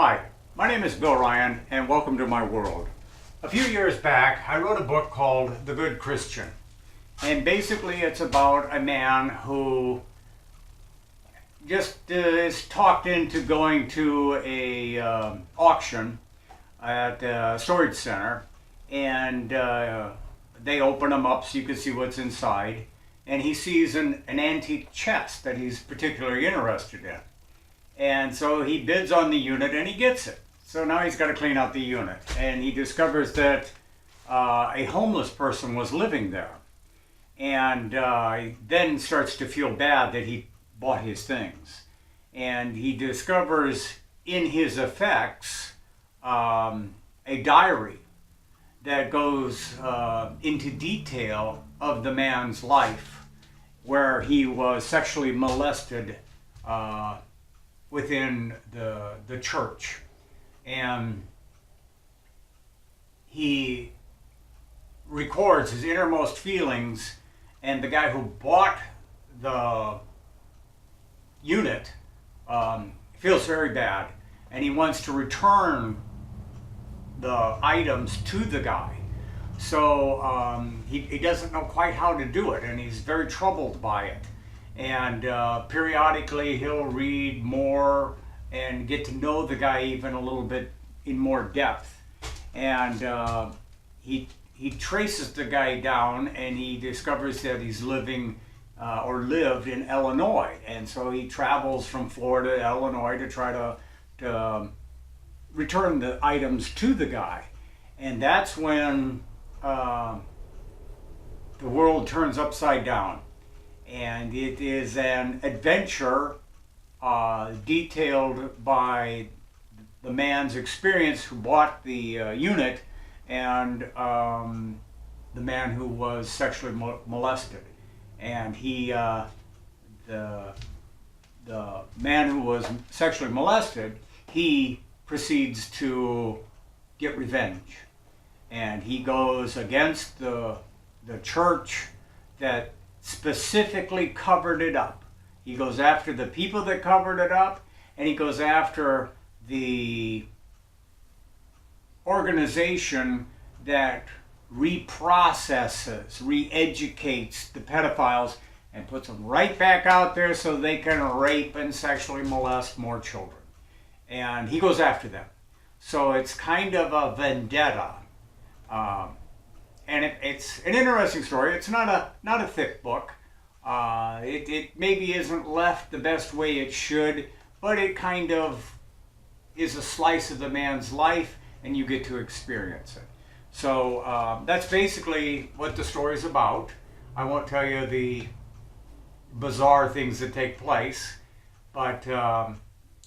Hi, my name is Bill Ryan and welcome to my world. A few years back, I wrote a book called The Good Christian. And basically it's about a man who just is talked into going to a auction at a storage center, and they open them up so you can see what's inside, and he sees an antique chest that he's particularly interested in. And so he bids on the unit and he gets it. So now he's got to clean out the unit, and he discovers that a homeless person was living there. And he then starts to feel bad that he bought his things. And he discovers in his effects a diary that goes into detail of the man's life, where he was sexually molested within the church. And he records his innermost feelings, and the guy who bought the unit feels very bad, and he wants to return the items to the guy. So he doesn't know quite how to do it, and he's very troubled by it. And periodically he'll read more and get to know the guy even a little bit in more depth. And he traces the guy down, and he discovers that he's living or lived in Illinois. And so he travels from Florida to Illinois to try to return the items to the guy. And that's when the world turns upside down. And it is an adventure detailed by the man's experience who bought the unit, and the man who was sexually molested. And the man who was sexually molested, he proceeds to get revenge. And he goes against the church that specifically covered it up. He goes after the people that covered it up, and he goes after the organization that reprocesses, re-educates the pedophiles and puts them right back out there so they can rape and sexually molest more children. And he goes after them. So it's kind of a vendetta. And it's an interesting story. It's not a thick book. It maybe isn't left the best way it should, but it kind of is a slice of the man's life, and you get to experience it. So that's basically what the story's about. I won't tell you the bizarre things that take place, but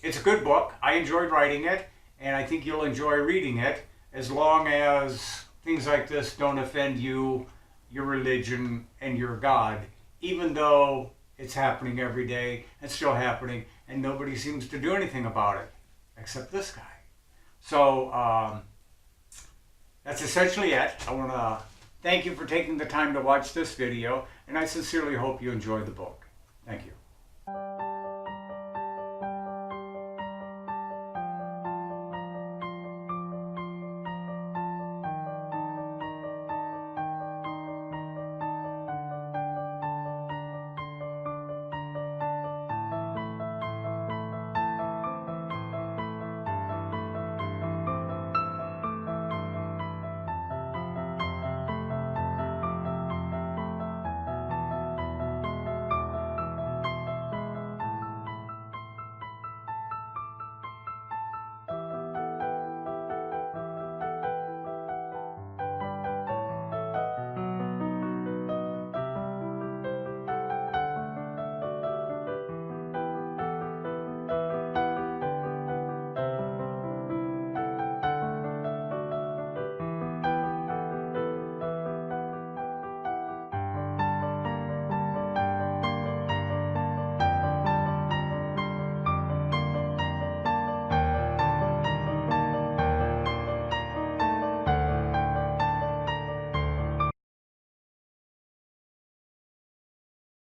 it's a good book. I enjoyed writing it, and I think you'll enjoy reading it, as long as things like this don't offend you, your religion, and your God, even though it's happening every day, it's still happening, and nobody seems to do anything about it, except this guy. So that's essentially it. I want to thank you for taking the time to watch this video, and I sincerely hope you enjoy the book. Thank you.